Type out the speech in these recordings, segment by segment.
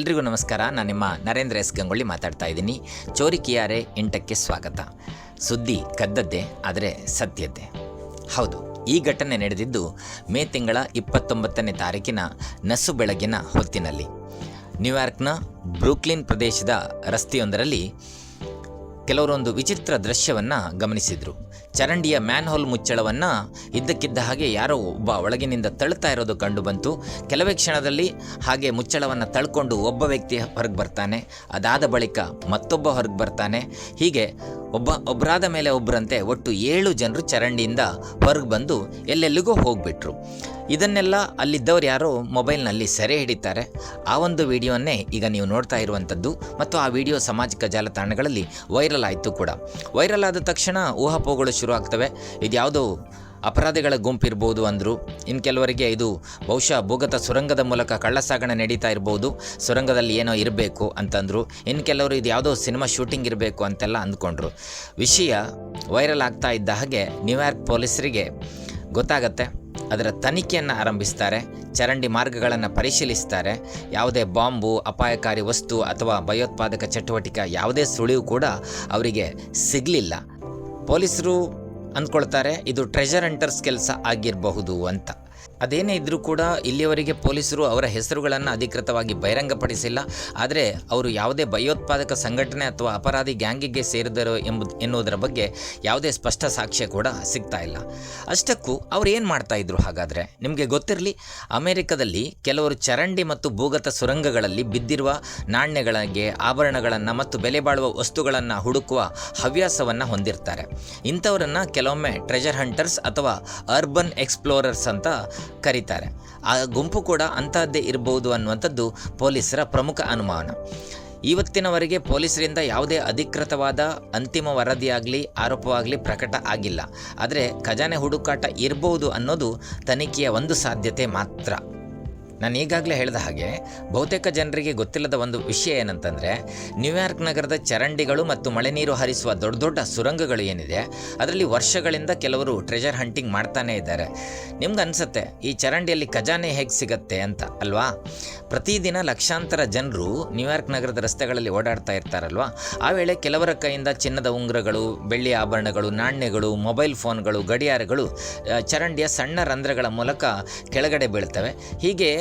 ಎಲ್ರಿಗೂ ನಮಸ್ಕಾರ. ನಾನು ನಿಮ್ಮ ನರೇಂದ್ರ ಎಸ್ ಗಂಗೊಳ್ಳಿ ಮಾತಾಡ್ತಾ ಇದ್ದೀನಿ. ಚೋರಿ ಕಿಯಾರೆ 8ಕ್ಕೆ ಸ್ವಾಗತ. ಸುದ್ದಿ ಕದ್ದದ್ದೇ, ಆದರೆ ಸತ್ಯದ್ದೇ. ಹೌದು, ಈ ಘಟನೆ ನಡೆದಿದ್ದು ಮೇ ತಿಂಗಳ 29ನೇ ತಾರೀಕಿನ ನಸು ಬೆಳಗಿನ ಹೊತ್ತಿನಲ್ಲಿ ನ್ಯೂಯಾರ್ಕ್ನ ಬ್ರೂಕ್ಲಿನ್ ಪ್ರದೇಶದ ರಸ್ತೆಯೊಂದರಲ್ಲಿ ಕೆಲವರೊಂದು ವಿಚಿತ್ರ ದೃಶ್ಯವನ್ನು ಗಮನಿಸಿದರು. ಚರಂಡಿಯ ಮ್ಯಾನ್ಹೋಲ್ ಮುಚ್ಚಳವನ್ನು ಇದ್ದಕ್ಕಿದ್ದ ಹಾಗೆ ಯಾರೋ ಒಬ್ಬ ಒಳಗಿನಿಂದ ತಳ್ಳುತ್ತಾ ಇರೋದು ಕಂಡು ಬಂತು. ಕೆಲವೇ ಕ್ಷಣದಲ್ಲಿ ಹಾಗೆ ಮುಚ್ಚಳವನ್ನು ತಳ್ಕೊಂಡು ಒಬ್ಬ ವ್ಯಕ್ತಿ ಹೊರಗೆ ಬರ್ತಾನೆ. ಅದಾದ ಬಳಿಕ ಮತ್ತೊಬ್ಬ ಹೊರಗೆ ಬರ್ತಾನೆ. ಹೀಗೆ ಒಬ್ಬರಾದ ಮೇಲೆ ಒಬ್ಬರಂತೆ ಒಟ್ಟು 7 ಜನರು ಚರಂಡಿಯಿಂದ ಹೊರಗೆ ಬಂದು ಎಲ್ಲೆಲ್ಲಿಗೂ ಹೋಗಿಬಿಟ್ರು. ಇದನ್ನೆಲ್ಲ ಅಲ್ಲಿದ್ದವ್ರು ಯಾರೋ ಮೊಬೈಲ್ನಲ್ಲಿ ಸೆರೆ ಹಿಡಿತಾರೆ. ಆ ಒಂದು ವಿಡಿಯೋನ್ನೇ ಈಗ ನೀವು ನೋಡ್ತಾ ಇರುವಂಥದ್ದು. ಮತ್ತು ಆ ವಿಡಿಯೋ ಸಾಮಾಜಿಕ ಜಾಲತಾಣಗಳಲ್ಲಿ ವೈರಲ್ ಆಯಿತು ಕೂಡ. ವೈರಲ್ ಆದ ತಕ್ಷಣ ಊಹಾಪೋಹಗಳು ಶುರು ಆಗ್ತವೆ. ಇದು ಯಾವುದೋ ಅಪರಾಧಿಗಳ ಗುಂಪಿರ್ಬೋದು ಅಂದರು. ಇನ್ನು ಕೆಲವರಿಗೆ ಇದು ಬಹುಶಃ ಭೂಗತ ಸುರಂಗದ ಮೂಲಕ ಕಳ್ಳಸಾಗಣೆ ನಡೀತಾ ಇರ್ಬೋದು, ಸುರಂಗದಲ್ಲಿ ಏನೋ ಇರಬೇಕು ಅಂತಂದರು. ಇನ್ನು ಕೆಲವರು ಇದು ಯಾವುದೋ ಸಿನಿಮಾ ಶೂಟಿಂಗ್ ಇರಬೇಕು ಅಂತೆಲ್ಲ ಅಂದ್ಕೊಂಡ್ರು. ವಿಷಯ ವೈರಲ್ ಆಗ್ತಾ ಇದ್ದ ಹಾಗೆ ನ್ಯೂಯಾರ್ಕ್ ಪೊಲೀಸರಿಗೆ ಗೊತ್ತಾಗತ್ತೆ. ಅದರ ತನಿಖೆಯನ್ನು ಆರಂಭಿಸ್ತಾರೆ. ಚರಂಡಿ ಮಾರ್ಗಗಳನ್ನು ಪರಿಶೀಲಿಸ್ತಾರೆ. ಯಾವುದೇ ಬಾಂಬು, ಅಪಾಯಕಾರಿ ವಸ್ತು ಅಥವಾ ಭಯೋತ್ಪಾದಕ ಚಟುವಟಿಕೆ ಯಾವುದೇ ಸುಳಿವು ಕೂಡ ಅವರಿಗೆ ಸಿಗಲಿಲ್ಲ. ಪೊಲೀಸರು ಅಂದ್ಕೊಳ್ತಾರೆ ಇದು ಟ್ರೆಜರ್ ಹಂಟರ್ಸ್ ಕೆಲಸ ಆಗಿರಬಹುದು ಅಂತ. ಅದೇನೇ ಇದ್ದರೂ ಕೂಡ ಇಲ್ಲಿಯವರೆಗೆ ಪೊಲೀಸರು ಅವರ ಹೆಸರುಗಳನ್ನು ಅಧಿಕೃತವಾಗಿ ಬಹಿರಂಗಪಡಿಸಿಲ್ಲ. ಆದರೆ ಅವರು ಯಾವುದೇ ಭಯೋತ್ಪಾದಕ ಸಂಘಟನೆ ಅಥವಾ ಅಪರಾಧಿ ಗ್ಯಾಂಗಿಗೆ ಸೇರಿದರು ಎನ್ನುವುದರ ಬಗ್ಗೆ ಯಾವುದೇ ಸ್ಪಷ್ಟ ಸಾಕ್ಷ್ಯ ಕೂಡ ಸಿಗ್ತಾ ಇಲ್ಲ. ಅಷ್ಟಕ್ಕೂ ಅವ್ರು ಏನು ಮಾಡ್ತಾಯಿದ್ರು ಹಾಗಾದರೆ? ನಿಮಗೆ ಗೊತ್ತಿರಲಿ, ಅಮೆರಿಕದಲ್ಲಿ ಕೆಲವರು ಚರಂಡಿ ಮತ್ತು ಭೂಗತ ಸುರಂಗಗಳಲ್ಲಿ ಬಿದ್ದಿರುವ ನಾಣ್ಯಗಳಿಗೆ, ಆಭರಣಗಳನ್ನು ಮತ್ತು ಬೆಲೆ ಬಾಳುವ ವಸ್ತುಗಳನ್ನು ಹುಡುಕುವ ಹವ್ಯಾಸವನ್ನು ಹೊಂದಿರ್ತಾರೆ. ಇಂಥವರನ್ನು ಕೆಲವೊಮ್ಮೆ ಟ್ರೆಜರ್ ಹಂಟರ್ಸ್ ಅಥವಾ ಅರ್ಬನ್ ಎಕ್ಸ್ಪ್ಲೋರರ್ಸ್ ಅಂತ ಕರೀತಾರೆ. ಆ ಗುಂಪು ಕೂಡ ಅಂತಹದ್ದೇ ಇರಬಹುದು ಅನ್ನುವಂಥದ್ದು ಪೊಲೀಸರ ಪ್ರಮುಖ ಅನುಮಾನ. ಇವತ್ತಿನವರೆಗೆ ಪೊಲೀಸರಿಂದ ಯಾವುದೇ ಅಧಿಕೃತವಾದ ಅಂತಿಮ ವರದಿಯಾಗಲಿ ಆರೋಪವಾಗಲಿ ಪ್ರಕಟ ಆಗಿಲ್ಲ. ಆದರೆ ಖಜಾನೆ ಹುಡುಕಾಟ ಇರಬಹುದು ಅನ್ನೋದು ತನಿಖೆಯ ಒಂದು ಸಾಧ್ಯತೆ ಮಾತ್ರ. ನಾನು ಈಗಾಗಲೇ ಹೇಳಿದ ಹಾಗೆ ಬಹುತೇಕ ಜನರಿಗೆ ಗೊತ್ತಿಲ್ಲದ ಒಂದು ವಿಷಯ ಏನಂತಂದರೆ, ನ್ಯೂಯಾರ್ಕ್ ನಗರದ ಚರಂಡಿಗಳು ಮತ್ತು ಮಳೆ ನೀರು ಹರಿಸುವ ದೊಡ್ಡ ದೊಡ್ಡ ಸುರಂಗಗಳು ಏನಿದೆ ಅದರಲ್ಲಿ ವರ್ಷಗಳಿಂದ ಕೆಲವರು ಟ್ರೆಜರ್ ಹಂಟಿಂಗ್ ಮಾಡ್ತಾನೇ ಇದ್ದಾರೆ. ನಿಮ್ಗೆ ಅನಿಸುತ್ತೆ ಈ ಚರಂಡಿಯಲ್ಲಿ ಖಜಾನೆ ಹೇಗೆ ಸಿಗತ್ತೆ ಅಂತ ಅಲ್ವಾ? ಪ್ರತಿದಿನ ಲಕ್ಷಾಂತರ ಜನರು ನ್ಯೂಯಾರ್ಕ್ ನಗರದ ರಸ್ತೆಗಳಲ್ಲಿ ಓಡಾಡ್ತಾ ಇರ್ತಾರಲ್ವ. ಆ ವೇಳೆ ಕೆಲವರ ಕೈಯಿಂದ ಚಿನ್ನದ ಉಂಗುರಗಳು, ಬೆಳ್ಳಿ ಆಭರಣಗಳು, ನಾಣ್ಯಗಳು, ಮೊಬೈಲ್ ಫೋನ್ಗಳು, ಗಡಿಯಾರಗಳು ಚರಂಡಿಯ ಸಣ್ಣ ರಂಧ್ರಗಳ ಮೂಲಕ ಕೆಳಗಡೆ ಬೀಳ್ತವೆ. ಹೀಗೆ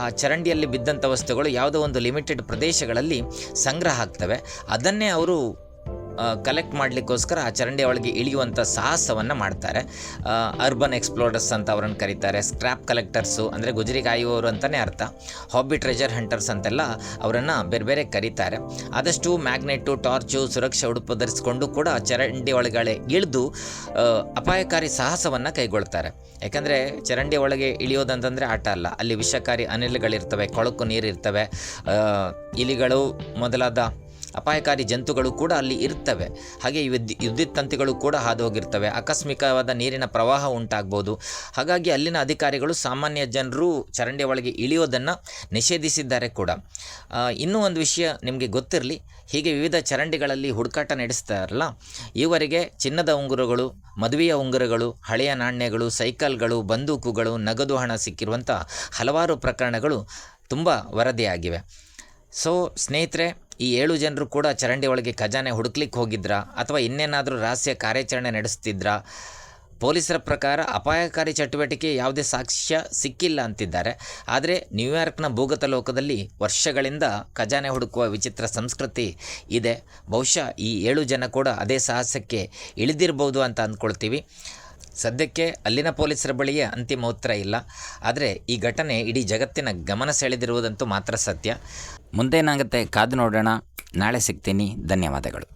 ಆ ಚರಂಡಿಯಲ್ಲಿ ಬಿದ್ದಂಥ ವಸ್ತುಗಳು ಯಾವುದೋ ಒಂದು ಲಿಮಿಟೆಡ್ ಪ್ರದೇಶಗಳಲ್ಲಿ ಸಂಗ್ರಹ ಆಗ್ತವೆ. ಅದನ್ನೇ ಅವರು ಕಲೆಕ್ಟ್ ಮಾಡಲಿಕ್ಕೋಸ್ಕರ ಆ ಚರಂಡಿಯ ಒಳಗೆ ಇಳಿಯುವಂಥ ಸಾಹಸವನ್ನು ಮಾಡ್ತಾರೆ. ಅರ್ಬನ್ ಎಕ್ಸ್ಪ್ಲೋರರ್ಸ್ ಅಂತ ಅವರನ್ನು ಕರೀತಾರೆ. ಸ್ಕ್ರ್ಯಾಪ್ ಕಲೆಕ್ಟರ್ಸು ಅಂದರೆ ಗುಜರಿ ಕಾಯುವವರು ಅಂತಲೇ ಅರ್ಥ. ಹಾಬಿ ಟ್ರೆಜರ್ ಹಂಟರ್ಸ್ ಅಂತೆಲ್ಲ ಅವರನ್ನು ಬೇರೆ ಬೇರೆ ಕರೀತಾರೆ. ಆದಷ್ಟು ಮ್ಯಾಗ್ನೆಟ್ಟು, ಟಾರ್ಚು, ಸುರಕ್ಷಾ ಉಡುಪು ಧರಿಸಿಕೊಂಡು ಕೂಡ ಚರಂಡಿ ಒಳಗಡೆ ಇಳಿದು ಅಪಾಯಕಾರಿ ಸಾಹಸವನ್ನು ಕೈಗೊಳ್ತಾರೆ. ಯಾಕಂದರೆ ಚರಂಡಿ ಒಳಗೆ ಇಳಿಯೋದಂತಂದರೆ ಆಟ ಅಲ್ಲ. ಅಲ್ಲಿ ವಿಷಕಾರಿ ಅನಿಲಗಳಿರ್ತವೆ, ಕೊಳಕು ನೀರಿರ್ತವೆ, ಇಲಿಗಳು ಮೊದಲಾದ ಅಪಾಯಕಾರಿ ಜಂತುಗಳು ಕೂಡ ಅಲ್ಲಿ ಇರ್ತವೆ. ಹಾಗೆ ವಿದ್ಯುತ್ ತಂತಿಗಳು ಕೂಡ ಹಾದು ಹೋಗಿರ್ತವೆ. ಆಕಸ್ಮಿಕವಾದ ನೀರಿನ ಪ್ರವಾಹ ಉಂಟಾಗ್ಬೋದು. ಹಾಗಾಗಿ ಅಲ್ಲಿನ ಅಧಿಕಾರಿಗಳು ಸಾಮಾನ್ಯ ಜನರು ಚರಂಡಿ ಒಳಗೆ ಇಳಿಯೋದನ್ನು ನಿಷೇಧಿಸಿದ್ದಾರೆ ಕೂಡ. ಇನ್ನೂ ಒಂದು ವಿಷಯ ನಿಮಗೆ ಗೊತ್ತಿರಲಿ, ಹೀಗೆ ವಿವಿಧ ಚರಂಡಿಗಳಲ್ಲಿ ಹುಡುಕಾಟ ನಡೆಸ್ತಾರಲ್ಲ, ಈವರೆಗೆ ಚಿನ್ನದ ಉಂಗುರಗಳು, ಮದುವೆಯ ಉಂಗುರಗಳು, ಹಳೆಯ ನಾಣ್ಯಗಳು, ಸೈಕಲ್ಗಳು, ಬಂದೂಕುಗಳು, ನಗದು ಹಣ ಸಿಕ್ಕಿರುವಂಥ ಹಲವಾರು ಪ್ರಕರಣಗಳು ತುಂಬ ವರದಿಯಾಗಿವೆ. ಸೊ ಸ್ನೇಹಿತರೆ, ಈ 7 ಜನರು ಕೂಡ ಚರಂಡಿ ಒಳಗೆ ಖಜಾನೆ ಹುಡುಕ್ಲಿಕ್ಕೆ ಹೋಗಿದ್ರಾ ಅಥವಾ ಇನ್ನೇನಾದರೂ ರಹಸ್ಯ ಕಾರ್ಯಾಚರಣೆ ನಡೆಸ್ತಿದ್ರಾ? ಪೊಲೀಸರ ಪ್ರಕಾರ ಅಪಾಯಕಾರಿ ಚಟುವಟಿಕೆ ಯಾವುದೇ ಸಾಕ್ಷ್ಯ ಸಿಕ್ಕಿಲ್ಲ ಅಂತಿದ್ದಾರೆ. ಆದರೆ ನ್ಯೂಯಾರ್ಕ್ನ ಭೂಗತ ಲೋಕದಲ್ಲಿ ವರ್ಷಗಳಿಂದ ಖಜಾನೆ ಹುಡುಕುವ ವಿಚಿತ್ರ ಸಂಸ್ಕೃತಿ ಇದೆ. ಬಹುಶಃ ಈ 7 ಜನ ಕೂಡ ಅದೇ ಸಾಹಸಕ್ಕೆ ಇಳಿದಿರ್ಬೋದು ಅಂತ ಅಂದ್ಕೊಳ್ತೀವಿ. ಸದ್ಯಕ್ಕೆ ಅಲ್ಲಿನ ಪೊಲೀಸರ ಬಳಿಯೇ ಅಂತಿಮ ಉತ್ತರ ಇಲ್ಲ. ಆದರೆ ಈ ಘಟನೆ ಇಡೀ ಜಗತ್ತಿನ ಗಮನ ಸೆಳೆದಿರುವುದಂತೂ ಮಾತ್ರ ಸತ್ಯ. ಮುಂದೇನಾಗುತ್ತೆ ಕಾದು ನೋಡೋಣ. ನಾಳೆ ಸಿಗ್ತೀನಿ. ಧನ್ಯವಾದಗಳು.